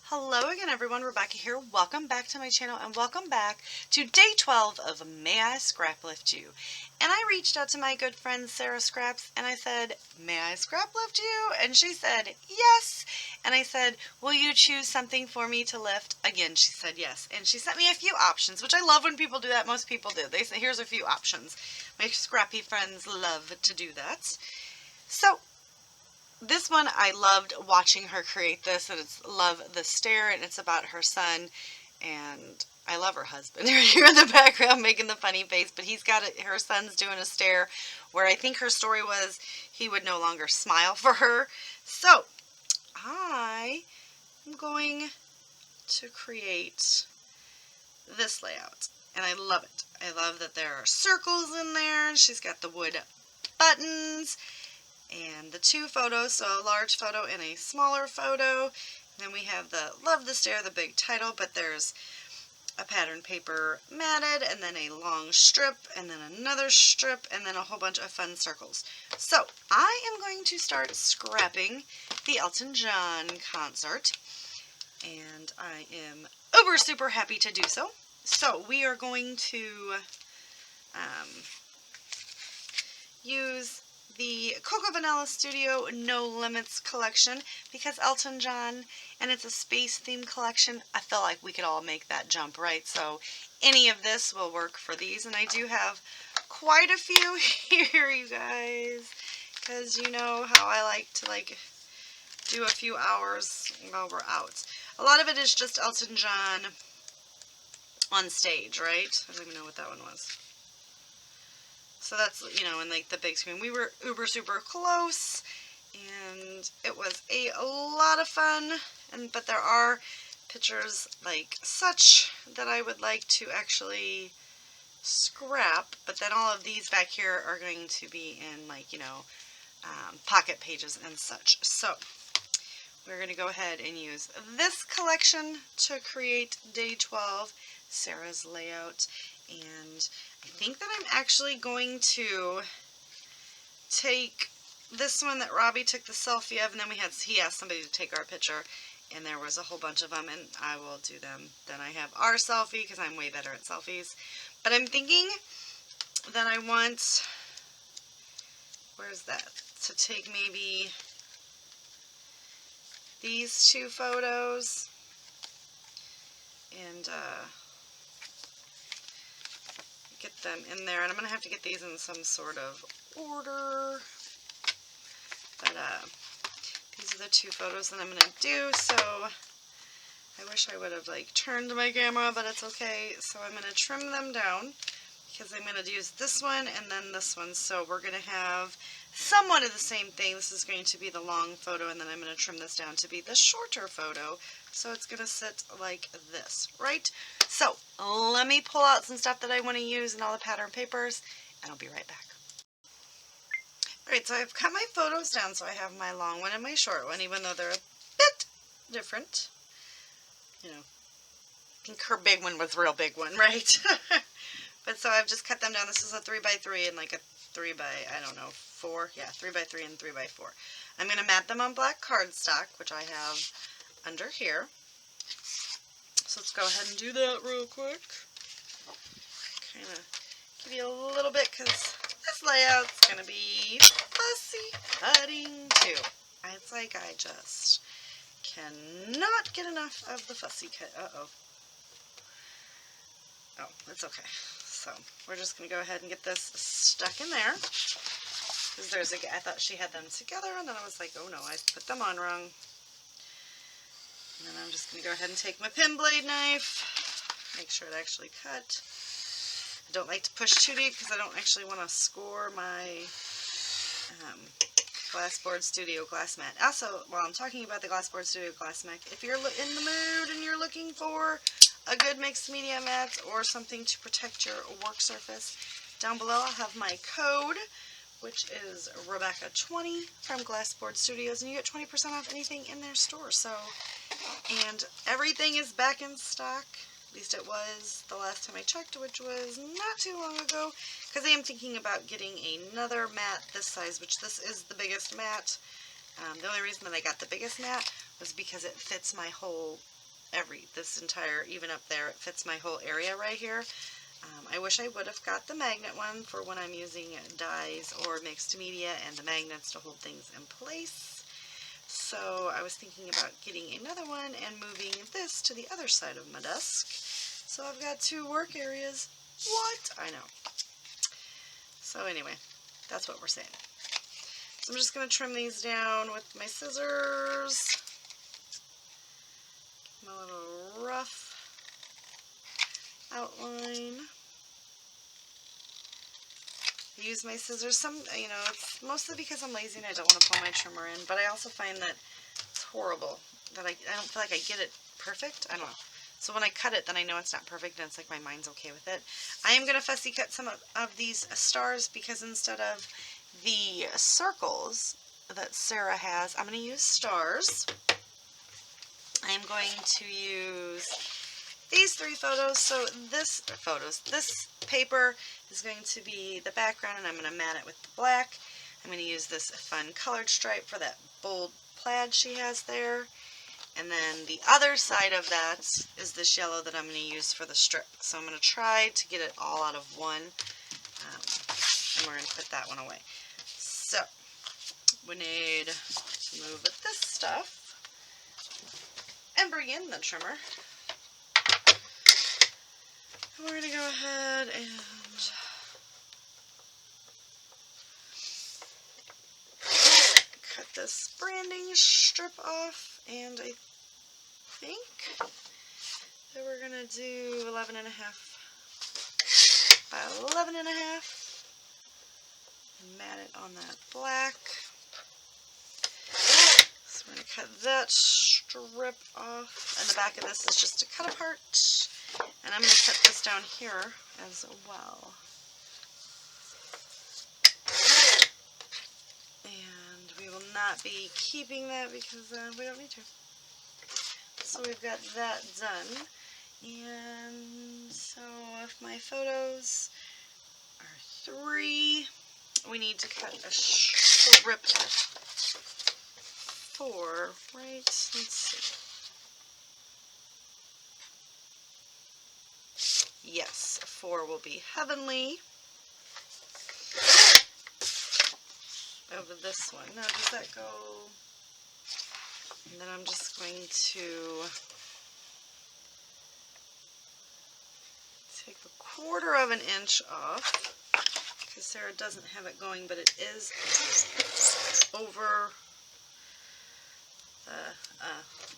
Hello again everyone, Rebecca here. Welcome back to my channel and welcome back to day 12 of May I Scraplift You. And I reached out to my good friend Sarah Scraps and I said, may I Scraplift you? And she said, yes. And I said, will you choose something for me to lift? Again, she said yes. And she sent me a few options, which I love when people do that. Most people do. They say, here's a few options. My scrappy friends love to do that. So, this one, I loved watching her create this, and it's Love the Stare, and it's about her son, and I love her husband here in the background making the funny face, but he's got her son's doing a stare where I think her story was he would no longer smile for her. So, I am going to create this layout, and I love it. I love that there are circles in there, and she's got the wood buttons, and the two photos, so a large photo and a smaller photo. Then we have the Love the Stare, the big title, but there's a pattern paper matted, and then a long strip, and then another strip, and then a whole bunch of fun circles. So I am going to start scrapping the Elton John concert, and I am uber super happy to do so. So we are going to use the Cocoa Vanilla Studio No Limits collection because Elton John, and it's a space themed collection. I feel like we could all make that jump, right? So any of this will work for these, and I do have quite a few here, you guys, because you know how I like to do a few hours while we're out. A lot of it is just Elton John on stage, right? I don't even know what that one was. So that's, you know, in like the big screen. We were uber super close, and it was a lot of fun. But there are pictures like such that I would like to actually scrap. But then all of these back here are going to be in like, you know, pocket pages and such. So we're going to go ahead and use this collection to create day 12, Sarah's layout. And I think that I'm actually going to take this one that Robbie took the selfie of, and then he asked somebody to take our picture, and there was a whole bunch of them, and I will do them. Then I have our selfie, because I'm way better at selfies. But I'm thinking that I want, where's that, to take maybe these two photos, and get them in there, and I'm going to have to get these in some sort of order, but these are the two photos that I'm going to do. So I wish I would have like turned my camera, but it's okay. So I'm going to trim them down because I'm going to use this one and then this one. So we're going to have somewhat of the same thing. This is going to be the long photo, and then I'm going to trim this down to be the shorter photo. So it's going to sit like this, right? So let me pull out some stuff that I want to use and all the pattern papers, and I'll be right back. Alright, so I've cut my photos down, so I have my long one and my short one, even though they're a bit different. You know, I think her big one was the real big one, right? But so I've just cut them down. This is a 3x3 and like a 3x, I don't know, 4. Yeah, 3x3 and 3x4. I'm going to mat them on black cardstock, which I have under here. So let's go ahead and do that real quick. Kind of give you a little bit, because this layout's going to be fussy cutting too. It's like I just cannot get enough of the fussy cut. Uh-oh. Oh, it's okay. So we're just going to go ahead and get this stuck in there. Because I thought she had them together, and then I was like, oh no, I put them on wrong. And then I'm just going to go ahead and take my pen blade knife, make sure it actually cut. I don't like to push too deep because I don't actually want to score my Glassboard Studio glass mat. Also, while I'm talking about the Glassboard Studio glass mat, if you're in the mood and you're looking for a good mixed media mat or something to protect your work surface, down below I'll have my code, which is Rebecca20 from Glassboard Studios, and you get 20% off anything in their store. So, and everything is back in stock. At least it was the last time I checked, which was not too long ago, because I am thinking about getting another mat this size, which this is the biggest mat. The only reason that I got the biggest mat was because it fits my whole this entire, even up there, it fits my whole area right here. I wish I would have got the magnet one for when I'm using dyes or mixed media and the magnets to hold things in place. So I was thinking about getting another one and moving this to the other side of my desk. So I've got 2 work areas. What? I know. So anyway, that's what we're saying. So I'm just going to trim these down with my scissors. My little rough outline. I use my scissors. It's mostly because I'm lazy and I don't want to pull my trimmer in, but I also find that it's horrible that I don't feel like I get it perfect. I don't know. So when I cut it, then I know it's not perfect and it's like my mind's okay with it. I am going to fussy cut some of these stars because instead of the circles that Sarah has, I'm going to use stars. I'm going to use these 3 photos. So this paper is going to be the background, and I'm going to mat it with the black. I'm going to use this fun colored stripe for that bold plaid she has there. And then the other side of that is this yellow that I'm going to use for the strip. So I'm going to try to get it all out of one. And we're going to put that one away. So we need to move with this stuff and bring in the trimmer. We're going to go ahead and cut this branding strip off, and I think that we're going to do 11.5 by 11.5 and mat it on that black. So we're going to cut that strip off, and the back of this is just a cut apart. And I'm going to cut this down here as well. And we will not be keeping that because we don't need to. So we've got that done. And so if my photos are 3, we need to cut a strip of 4, right? Let's see. Yes, 4 will be heavenly. Over this one. Now, does that go? And then I'm just going to take 1/4 of an inch off because Sarah doesn't have it going, but it is over the,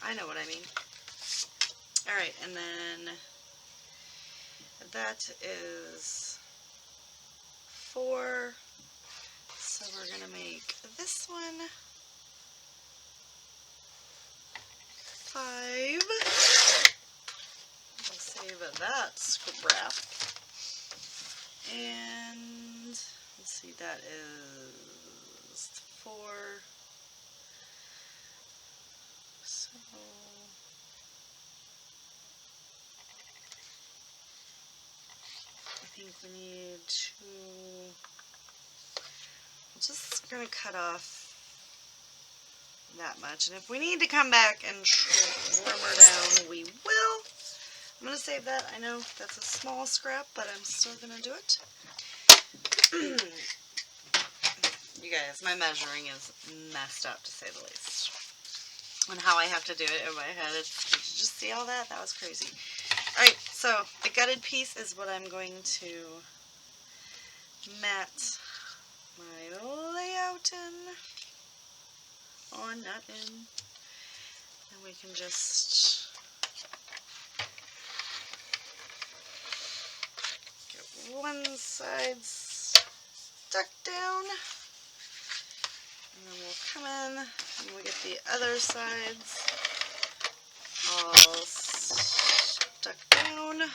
I know what I mean. Alright, and then that is 4. So we're going to make this one 5. We'll save that scrap. And let's see, that is 4. So I think we need to, I'm just going to cut off that much. And if we need to come back and trim her down, we will. I'm going to save that. I know that's a small scrap, but I'm still going to do it. You guys, my measuring is messed up, to say the least. And how I have to do it in my head. Did you just see all that? That was crazy. Alright, so the gutted piece is what I'm going to mat my layout in. On, not in. And we can just get one side stuck down. And then we'll come in and we'll get the other sides all stuck down.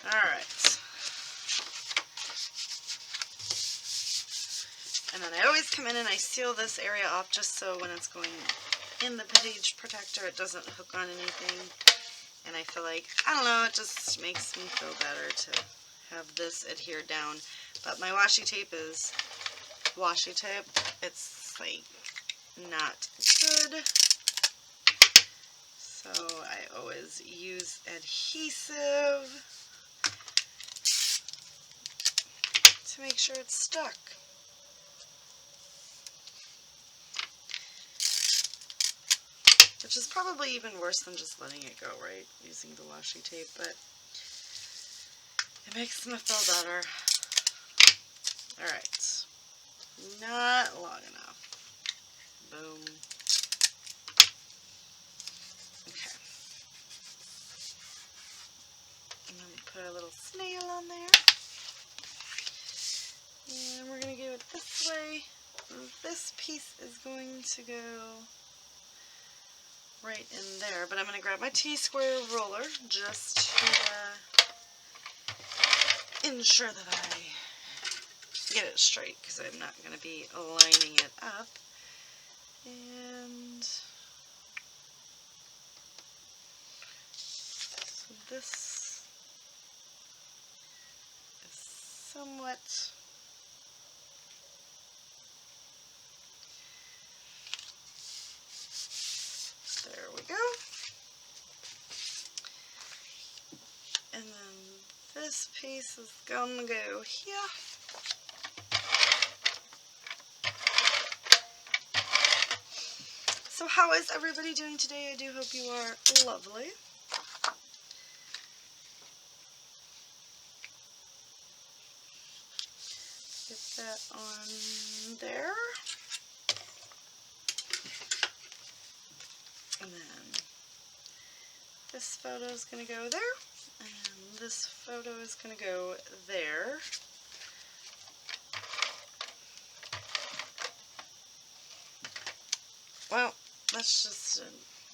Alright. And then I always come in and I seal this area off just so when it's going in the page protector it doesn't hook on anything. And I feel like, I don't know, it just makes me feel better to have this adhered down. But my washi tape is washi tape. It's like not good. So I always use adhesive to make sure it's stuck. Which is probably even worse than just letting it go, right? Using the washi tape, but it makes them feel better. Alright. Not long enough. Boom. Okay. And then we put a little snail on there. And we're going to go it this way. This piece is going to go right in there, but I'm going to grab my T-square roller just to ensure that I get it straight, because I'm not going to be lining it up. And so this is somewhat there we go. And then this piece is going to go here. So how is everybody doing today? I do hope you are lovely. Get that on there. And then this photo is going to go there. And this photo is going to go there. Well, let's just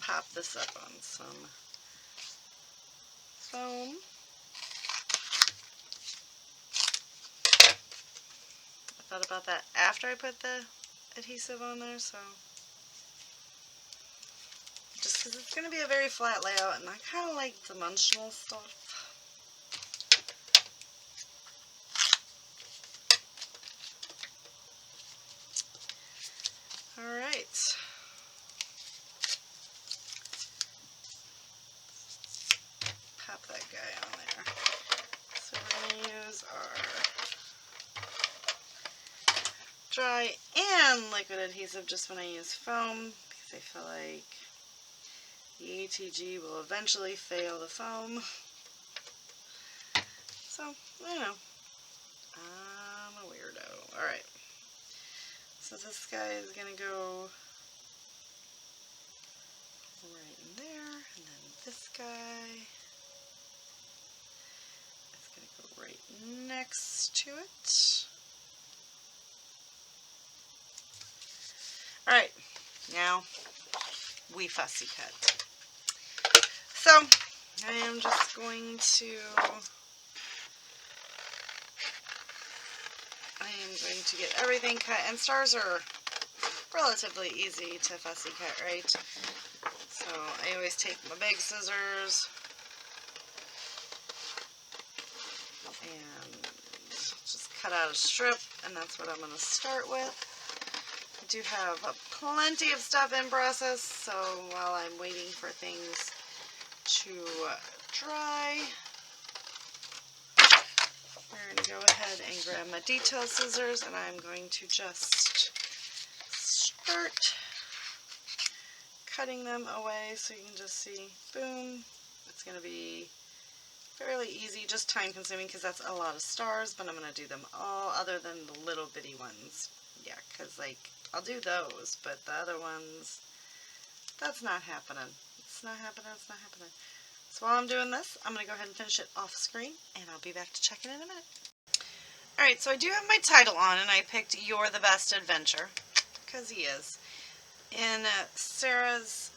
pop this up on some foam. I thought about that after I put the adhesive on there, so just because it's going to be a very flat layout, and I kind of like dimensional stuff. Alright. Pop that guy on there. So we're going to use our dry and liquid adhesive just when I use foam, because I feel like the ATG will eventually fail the foam. So, I don't know. I'm a weirdo. Alright. So this guy is going to go right in there, and then this guy is going to go right next to it. Alright, now we fussy cut. So, I am just going to get everything cut, and stars are relatively easy to fussy cut, right? So I always take my big scissors and just cut out a strip, and that's what I'm going to start with. I do have plenty of stuff in process, so while I'm waiting for things to dry, we're going to go ahead and grab my detail scissors, and I'm going to just start cutting them away so you can just see, boom. It's going to be fairly easy, just time consuming because that's a lot of stars, but I'm going to do them all other than the little bitty ones. Yeah, because like, I'll do those, but the other ones, that's not happening. It's not happening, it's not happening. So while I'm doing this, I'm going to go ahead and finish it off screen, and I'll be back to check in a minute. Alright, so I do have my title on, and I picked You're the Best Adventure, because he is. In Sarah's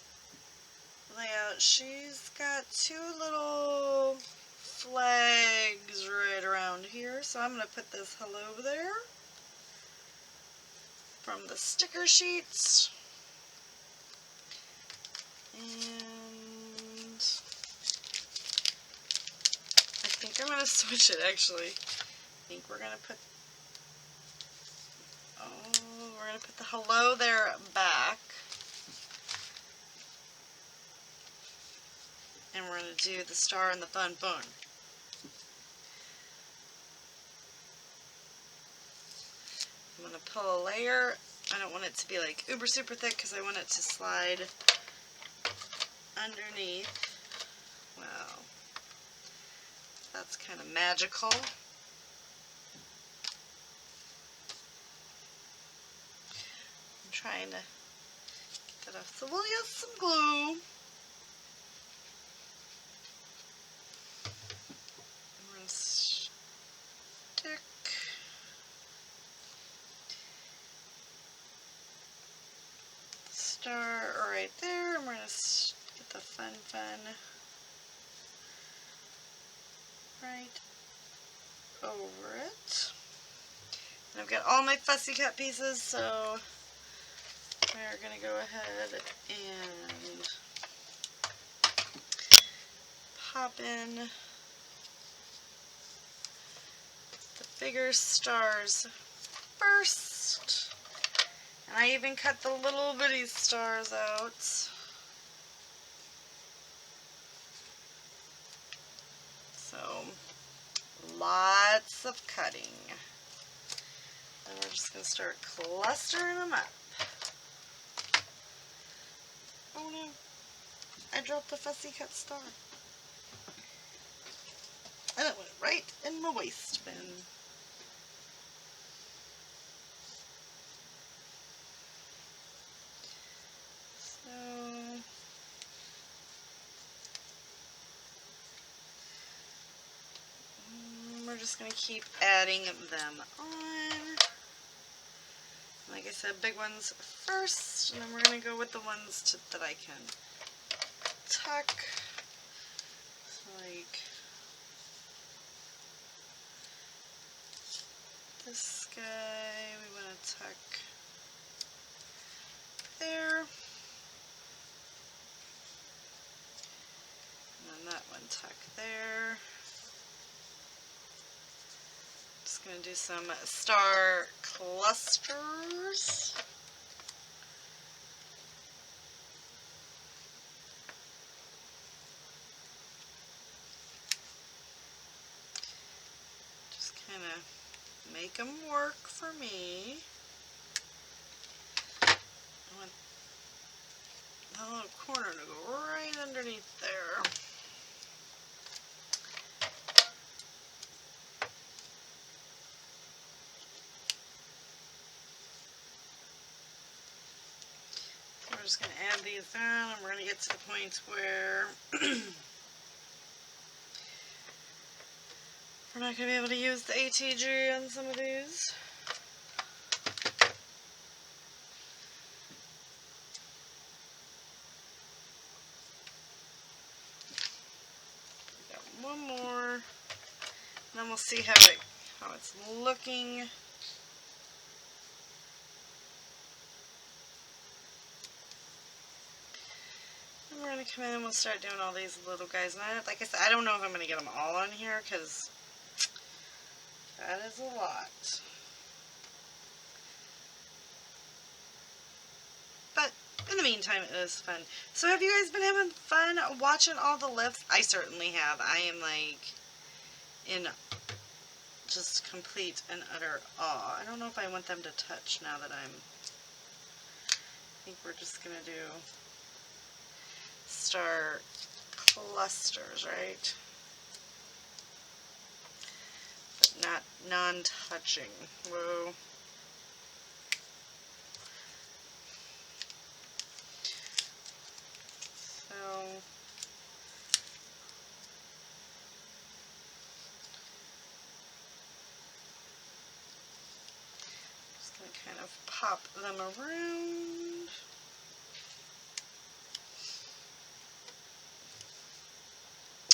layout, she's got two little flags right around here, so I'm going to put this hello there from the sticker sheets. And I think I'm going to switch it actually. I think we're going to put, we're going to put the hello there back. And we're going to do the star and the fun bun. I'm going to pull a layer. I don't want it to be like uber super thick because I want it to slide underneath. Wow. That's kind of magical. I'm trying to get that off. So we'll use some glue. We're going to stick the star right there. And we're going to get the fun right over it. And I've got all my fussy cut pieces, so we're going to go ahead and pop in the bigger stars first. And I even cut the little bitty stars out. So, lots of cutting. And we're just going to start clustering them up. Oh no, I dropped the fussy cut star. And it went right in my waste bin. So, we're just going to keep adding them on. Like I said, big ones first, and then we're going to go with the ones that I can tuck. So like this guy, we want to tuck there. And then that one tuck there. Just going to do some star clusters. Just kind of make them work for me. I want that little corner to go right underneath there. We're just going to add these on, and we're going to get to the point where we're not going to be able to use the ATG on some of these. Got one more, and then we'll see how it's looking. We're going to come in and we'll start doing all these little guys. And like I said, I don't know if I'm going to get them all on here because that is a lot. But in the meantime, it is fun. So have you guys been having fun watching all the lifts? I certainly have. I am like in just complete and utter awe. I don't know if I want them to touch now that I think we're just going to do star clusters, right? But not non-touching. Whoa. So just going to kind of pop them around.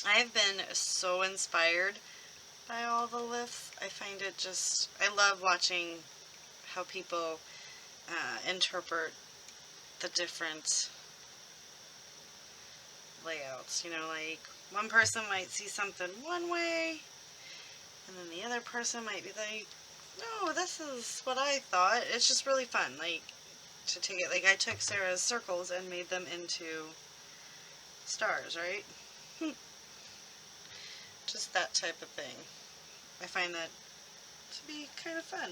I've been so inspired by all the lifts. I find it just, I love watching how people interpret the different layouts. You know, like one person might see something one way, And then the other person might be like, no, this is what I thought. It's just really fun, like, to take it. Like, I took Sarah's circles and made them into stars, right? Just that type of thing. I find that to be kind of fun.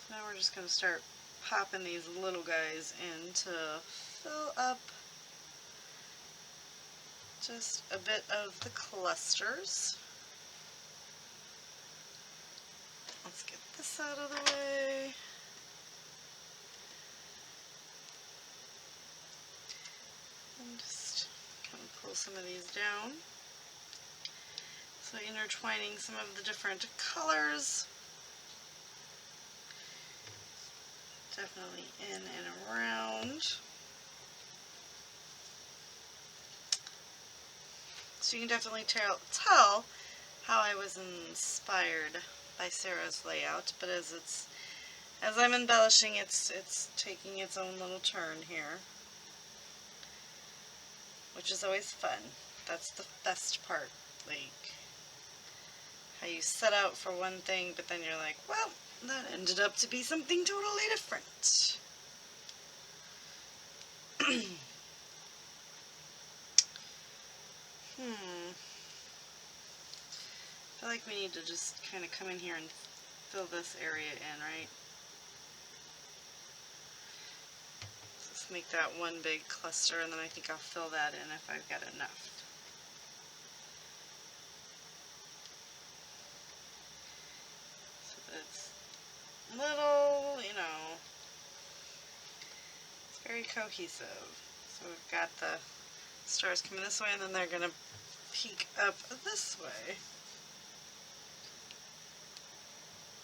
So now we're just going to start popping these little guys in to fill up just a bit of the clusters. Let's get this out of the way. And just kind of pull some of these down. So intertwining some of the different colors. Definitely in and around. So you can definitely tell how I was inspired by Sarah's layout, but as I'm embellishing, it's taking its own little turn here, which is always fun. That's the best part, like how you set out for one thing, but then you're like, well, that ended up to be something totally different. I feel like we need to just kind of come in here and fill this area in, right? Let's make that one big cluster, and then I think I'll fill that in if I've got enough. So that it's little, you know, it's very cohesive. So we've got the stars coming this way, and then they're going to peek up this way.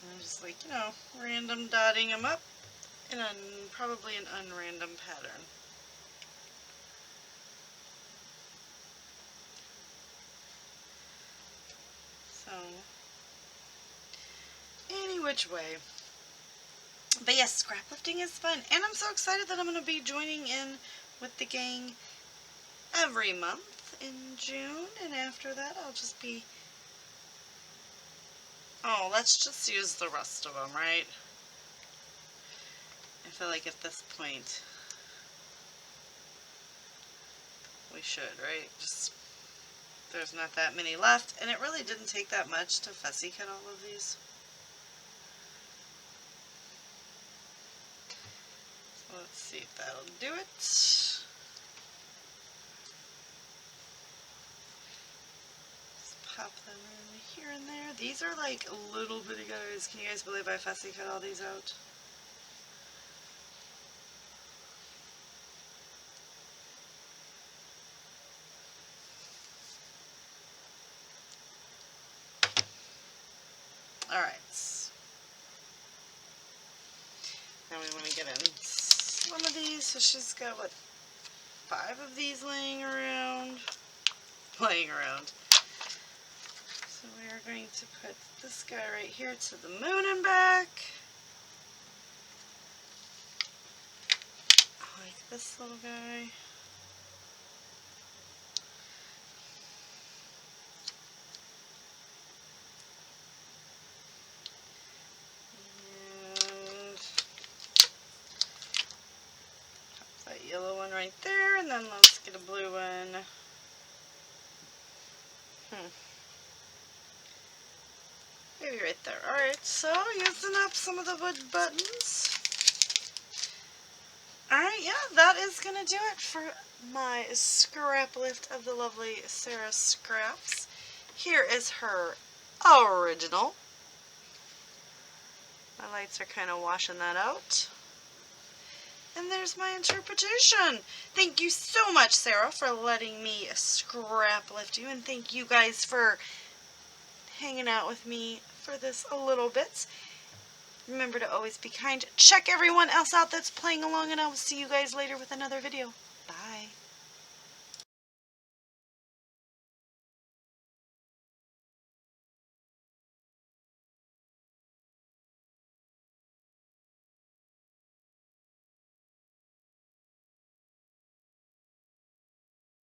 And I'm just like, you know, random dotting them up in probably an unrandom pattern. So, any which way. But yes, scraplifting is fun, and I'm so excited that I'm going to be joining in with the gang every month in June, and after that I'll just be... Oh, let's just use the rest of them, right? I feel like at this point we should, right? Just, there's not that many left, and it really didn't take that much to fussy cut all of these. So let's see if that'll do it. Pop them in here and there. These are like little bitty guys. Can you guys believe I fussy cut all these out? Alright. Now we want to get in some of these. So she's got, what, 5 of these laying around? So we are going to put this guy right here to the moon and back. Like this little guy. And pop that yellow one right there, and then let's get a blue one. Maybe right there. Alright, so using up some of the wood buttons. Alright, yeah, that is going to do it for my scrap lift of the lovely Sarah Scraps. Here is her original. My lights are kind of washing that out. And there's my interpretation. Thank you so much, Sarah, for letting me scrap lift you. And thank you guys for hanging out with me for this a little bit. Remember to always be kind. Check everyone else out that's playing along, and I will see you guys later with another video.